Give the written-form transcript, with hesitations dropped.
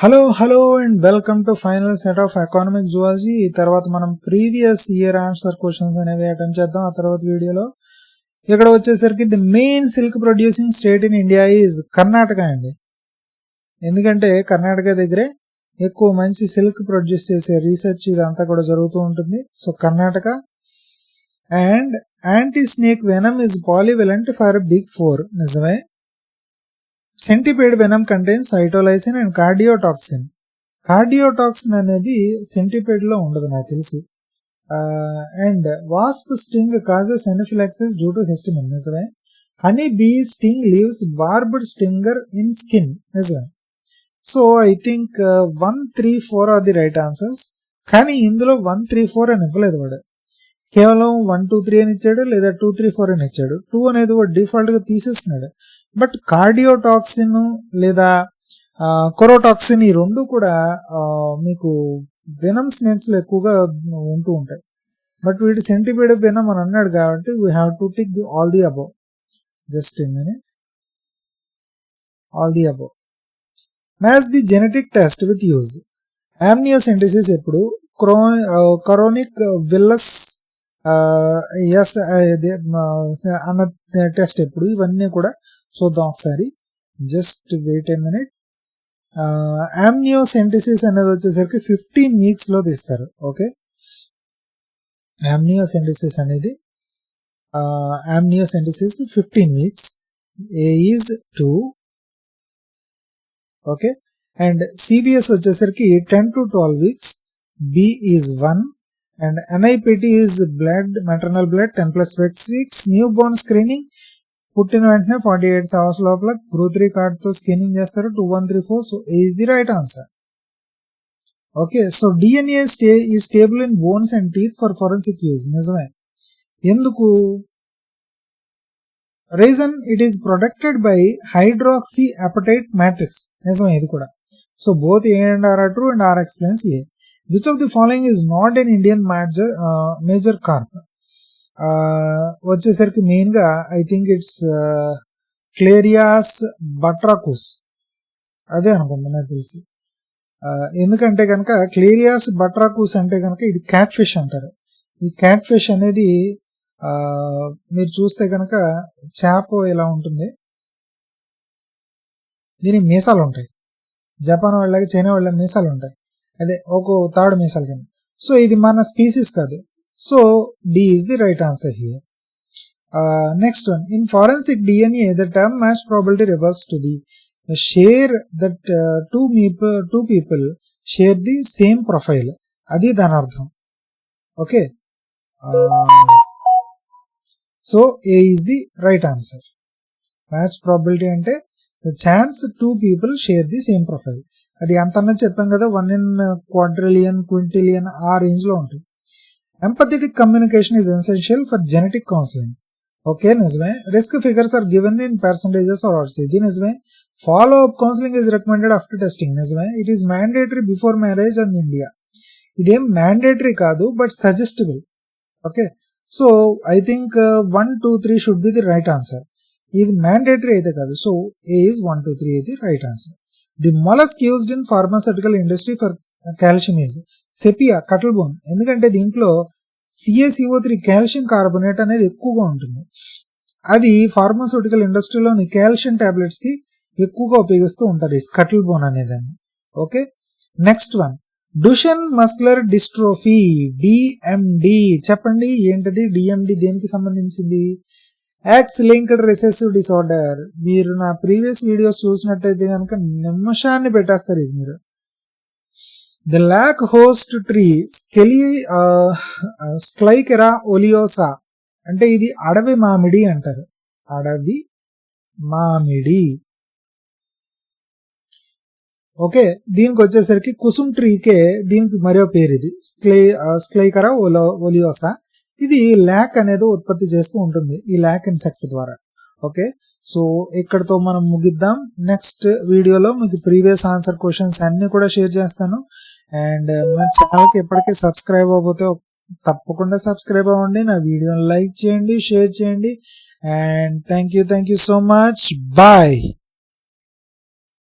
Hello and welcome to final set of economic zoology. ఈ తర్వాత మనం ప్రీవియస్ ఇయర్ ఆన్సర్ క్వశ్చన్స్ అనేవి attempt చేద్దాం. ఆ తర్వాత వీడియోలో ఇక్కడ వచ్చేసరికి the main silk producing state in India is Karnataka అండి. ఎందుకంటే కర్ణాటక దగ్గరే ఎక్కువ మంచి సిల్క్ ప్రొడ్యూస్ చేసే రీసెర్చ్ ఇదంతా కూడా జరుగుతూ ఉంటుంది. So Karnataka. And anti snake venom is polyvalent for big four. నిజమే. Centipede venom contains cytolysin and cardiotoxin. Cardiotoxin అనేది సెంటిపేడ్ లో ఉండదు నాకు తెలిసి. And wasp sting causes anaphylaxis due to histamine. నిజమే. Honey bee sting leaves barbed stinger in skin. నిజమే. So I think 1, 3, 4 are the right answers. కానీ ఇందులో 1, 3, 4 అని ఇవ్వలేదు వాడు. కేవలం 1, 2, 3 అని ఇచ్చాడు, లేదా 2, 3, 4 అని ఇచ్చాడు. 2 అనేది వాడు డిఫాల్ట్ గా తీసేస్తున్నాడు. బట్ కార్డియోటాక్సిన్ లేదా కొరోటాక్సిన్ ఈ రెండు కూడా మీకు వెనమ్ స్నేక్స్ లో ఎక్కువగా ఉంటూ ఉంటాయి. బట్ వీటి సెంటిపేడ్ వెనమ్ అని అన్నాడు కాబట్టి we have to tick all the above. Just a minute. All the above. Match the genetic test with use. Amniocentesis ఎప్పుడు, కరోనిక్ విల్లస్ ఎస్ అన్న టెస్ట్ ఎప్పుడు, ఇవన్నీ కూడా చూద్దాం ఒకసారి. Just wait a minute. Amniocentesis అనేది వచ్చేసరికి 15 weeks లో తీస్తారు. ఓకే. ఆమ్నియోసెంటసిస్ అనేది 15 weeks. A is 2. Okay. And సిబిఎస్ వచ్చేసరికి 10 to 12 weeks. B is 1. And NIPT is blood, maternal blood 10+6 weeks. Newborn screening పుట్టిన వెంటనే 48 hours లోపల గ్రూప్ 3 కార్డ్ తో స్క్రీనింగ్ చేస్తారు. 2134. So A is the right answer. Okay. So DNA is stable in bones and teeth for forensic use. నిజమే. ఎందుకు? Reason it is protected by hydroxy appetite matrix. నిజమే ఇది కూడా. So both A and R are true and R explains A. Which of the following is not an Indian major carp? వచ్చేసరికి main గా I think it's క్లేరియాస్ బట్రాకుస్. అదే అనుకుంటా నాకు తెలిసి. ఎందుకంటే కనుక క్లేరియాస్ బట్రాకుస్ అంటే కనుక ఇది క్యాట్ ఫిష్ అంటారు. ఈ క్యాట్ ఫిష్ అనేది మీరు చూస్తే కనుక చేప ఎలా ఉంటుంది, దీనికి మీసాలు ఉంటాయి. జపాన్ వాళ్ళకి చైనా వాళ్ళకి మీసాలు ఉంటాయి. అదే ఒక తాడు మీసాలు కింద. సో ఇది మన స్పీసీస్ కాదు. So D is the right answer here. Next one. In forensic DNA the term match probability refers to the share that two people share the same profile. అది దాని అర్థం. Okay. So A is the right answer. Match probability అంటే the chance 2 people share the same profile. అది అంతన్నా చెప్పాం కదా, 1 in quadrillion, quintillion ఆ range లో ఉంటుంది. Empathetic communication is essential for genetic counselling. Okay. నిజమే. Risk figures are given in percentages or words. ఇది నిజమే. Follow up counselling is recommended after testing. నిజమే. It is mandatory before marriage in India. ఇదేం mandatory కాదు, but suggestable. Okay. So I think 1, 2, 3 should be the right answer. ఇది mandatory అయితే కాదు. So A is 1, 2, 3 ఇది right answer. The mollusc used in pharmaceutical industry for calcium is sepia, cuttle bone. ఎందుకంటే దీంట్లో CaCO3 calcium carbonate అనేది ఎక్కువగా ఉంటుంది. అది ఫార్మాస్యూటికల్ ఇండస్ట్రీలోని కాల్షియం టాబ్లెట్స్ కి ఎక్కువగా ఉపయోగిస్తూ ఉంటారు ఈ స్కటిల్ బోన్ అనేదాన్ని. Okay. Next one. Duchenne muscular dystrophy, DMD. చెప్పండి ఏంటది DMD? దేనికి సంబంధించింది? X linked recessive disorder. మీరు నా ప్రీవియస్ వీడియోస్ చూసినట్టయితే కనుక నిమిషాన్ని పెట్టేస్తారు ఇది మీరు. ద లాక్ హోస్ట్ ట్రీ స్క్లైకెరా ఒలియోసా అంటే ఇది అడవి మామిడి అంటారు. అడవి మామిడి. ఓకే. దీనికి వచ్చేసరికి కుసుమ్ ట్రీకే దీనికి మరో పేరు ఇది స్క్లైకెరా ఒలియోసా. ఇది ల్యాక్ అనేది ఉత్పత్తి చేస్తూ ఉంటుంది, ఈ ల్యాక్ ఇన్సెక్ట్ ద్వారా. ఓకే. సో ఇక్కడతో మనం ముగిద్దాం. నెక్స్ట్ వీడియోలో మీకు ప్రీవియస్ ఆన్సర్ క్వశ్చన్స్ అన్ని కూడా షేర్ చేస్తాను. అండ్ మన ఛానల్కి ఎప్పటికీ సబ్స్క్రైబ్ అవ్వకపోతే తప్పకుండా సబ్స్క్రైబ్ అవ్వండి. నా వీడియోని లైక్ చేయండి, షేర్ చేయండి. And thank you so much. Bye.